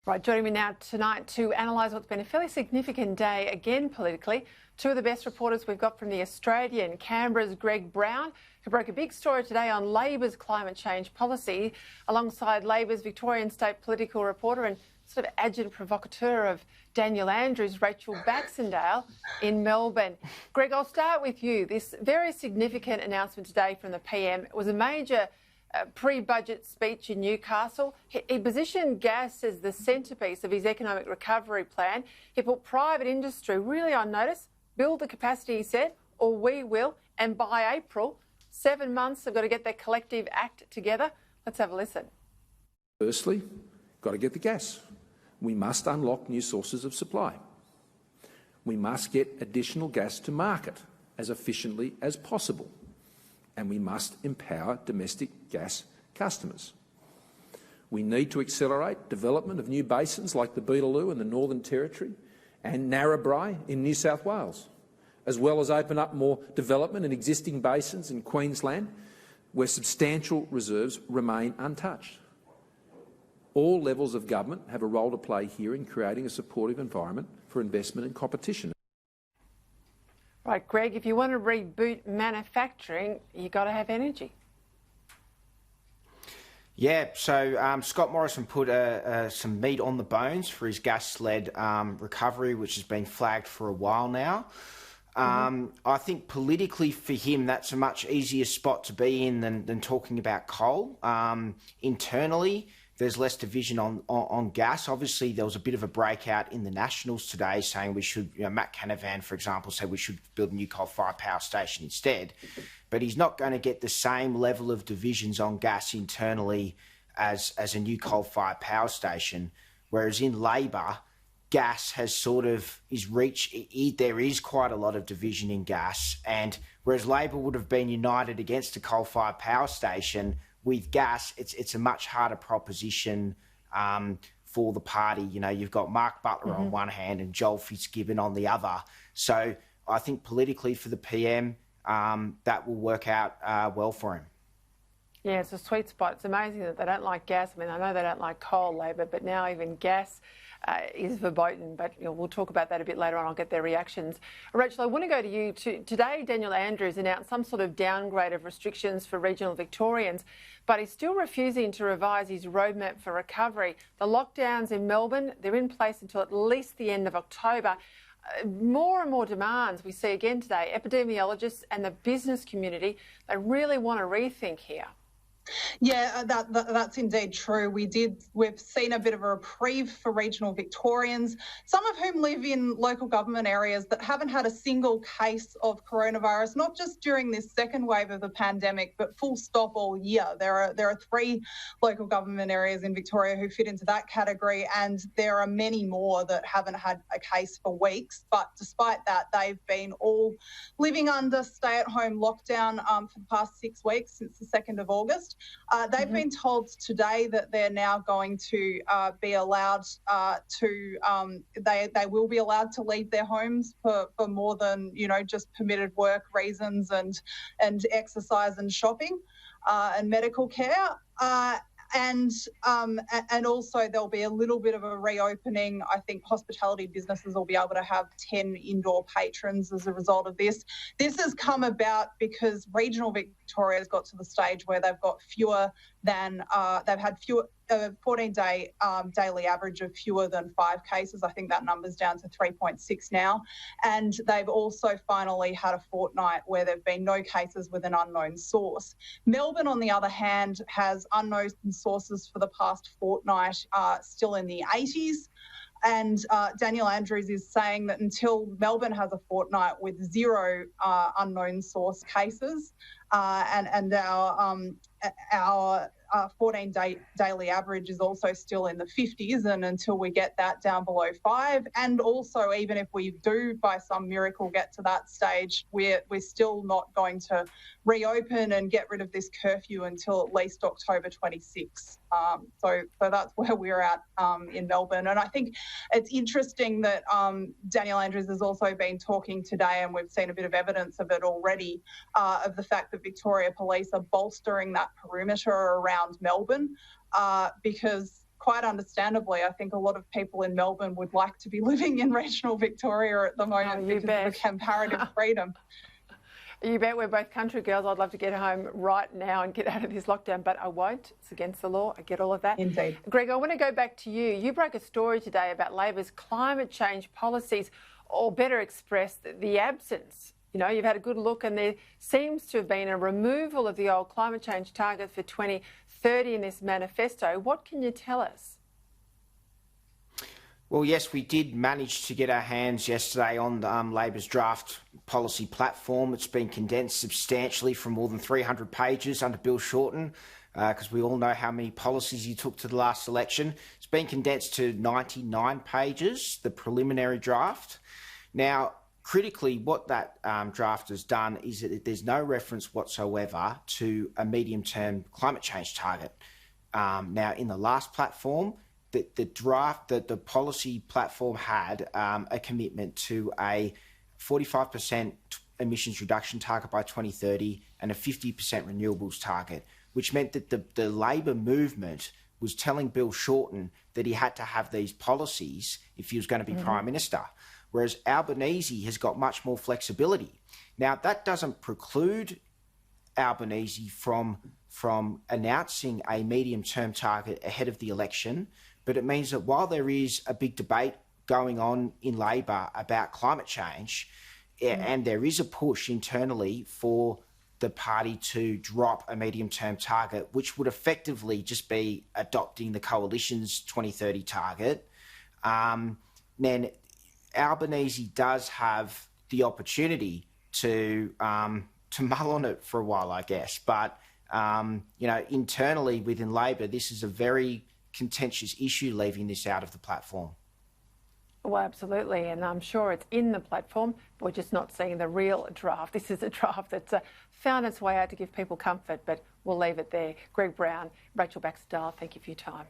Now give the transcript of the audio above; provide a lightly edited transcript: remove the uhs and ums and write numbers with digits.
Right, joining me now tonight to analyse what's been a fairly significant day again politically. Two of the best reporters we've got from The Australian, Canberra's Greg Brown, who broke a big story today on Labor's climate change policy, alongside Labor's Victorian state political reporter and sort of adjunct provocateur of Daniel Andrews, Rachel Baxendale in Melbourne. Greg, I'll start with you. This very significant announcement today from the PM. It was a major pre-budget speech in Newcastle. He positioned gas as the centrepiece of his economic recovery plan. He put private industry really on notice. Build the capacity, he said, or we will. And by April, 7 months, they've got to get their collective act together. Let's have a listen. Firstly, got to get the gas. We must unlock new sources of supply. We must get additional gas to market as efficiently as possible. And we must empower domestic gas customers. We need to accelerate development of new basins like the Beetaloo in the Northern Territory and Narrabri in New South Wales, as well as open up more development in existing basins in Queensland where substantial reserves remain untouched. All levels of government have a role to play here in creating a supportive environment for investment and competition. Right, Greg, if you want to reboot manufacturing, you've got to have energy. Yeah, so Scott Morrison put some meat on the bones for his gas-led recovery, which has been flagged for a while now. I think politically for him, that's a much easier spot to be in than talking about coal. Internally, there's less division on gas. Obviously, there was a bit of a breakout in the Nationals today saying we should, Matt Canavan, for example, said we should build a new coal-fired power station instead. But he's not going to get the same level of divisions on gas internally as a new coal-fired power station, whereas in Labor, gas has sort of there is quite a lot of division in gas, and whereas Labor would have been united against a coal-fired power station, with gas, it's a much harder proposition for the party. You've got Mark Butler on one hand and Joel Fitzgibbon on the other. So I think politically for the PM, that will work out well for him. Yeah, it's a sweet spot. It's amazing that they don't like gas. I mean, I know they don't like coal, Labor, but now even gas is verboten. But we'll talk about that a bit later on. I'll get their reactions. Rachel, I want to go to you. Today, Daniel Andrews announced some sort of downgrade of restrictions for regional Victorians, but he's still refusing to revise his roadmap for recovery. The lockdowns in Melbourne, they're in place until at least the end of October. More and more demands we see again today. Epidemiologists and the business community, they really want to rethink here. Yeah, that's indeed true. We've seen a bit of a reprieve for regional Victorians, some of whom live in local government areas that haven't had a single case of coronavirus, not just during this second wave of the pandemic, but full stop all year. There are 3 local government areas in Victoria who fit into that category, and there are many more that haven't had a case for weeks. But despite that, they've been all living under stay-at-home lockdown for the past 6 weeks since the 2nd of August. They've been told today that they're now going to be allowed they will be allowed to leave their homes for more than, just permitted work reasons and exercise and shopping and medical care. And also there'll be a little bit of a reopening. I think hospitality businesses will be able to have 10 indoor patrons as a result of this. This has come about because regional Victoria has got to the stage where they've got they've had 14-day daily average of fewer than 5 cases. I think that number's down to 3.6 now. And they've also finally had a fortnight where there have been no cases with an unknown source. Melbourne, on the other hand, has unknown sources for the past fortnight, still in the 80s. And Daniel Andrews is saying that until Melbourne has a fortnight with 0 unknown source cases, and our 14-day daily average is also still in the 50s, and until we get that down below 5, and also even if we do by some miracle get to that stage, we're still not going to reopen and get rid of this curfew until at least October 26. So that's where we're at in Melbourne. And I think it's interesting that Daniel Andrews has also been talking today, and we've seen a bit of evidence of it already, of the fact that Victoria Police are bolstering that perimeter around Melbourne because quite understandably, I think a lot of people in Melbourne would like to be living in regional Victoria at the moment because of the comparative freedom. You bet. We're both country girls. I'd love to get home right now and get out of this lockdown, but I won't. It's against the law. I get all of that. Indeed. Greg, I want to go back to you. You broke a story today about Labor's climate change policies, or better expressed, the absence. You know, you've had a good look and there seems to have been a removal of the old climate change target for 2030 in this manifesto. What can you tell us? Well, yes, we did manage to get our hands yesterday on Labor's draft policy platform. It's been condensed substantially from more than 300 pages under Bill Shorten, because we all know how many policies he took to the last election. It's been condensed to 99 pages, the preliminary draft. Now, critically, what that draft has done is that there's no reference whatsoever to a medium-term climate change target. Now, in the last platform, the policy platform had a commitment to a 45% emissions reduction target by 2030 and a 50% renewables target, which meant that the Labor movement was telling Bill Shorten that he had to have these policies if he was going to be Prime Minister, whereas Albanese has got much more flexibility. Now, that doesn't preclude Albanese from announcing a medium-term target ahead of the election, but it means that while there is a big debate going on in Labor about climate change, and there is a push internally for the party to drop a medium-term target, which would effectively just be adopting the coalition's 2030 target, then Albanese does have the opportunity to mull on it for a while, I guess. But, you know, internally within Labor, this is a very contentious issue, leaving this out of the platform. Well, absolutely, and I'm sure it's in the platform, but we're just not seeing the real draft. This is a draft that's found its way out to give people comfort, but we'll leave it there. Greg Brown, Rachel Baxendale, thank you for your time.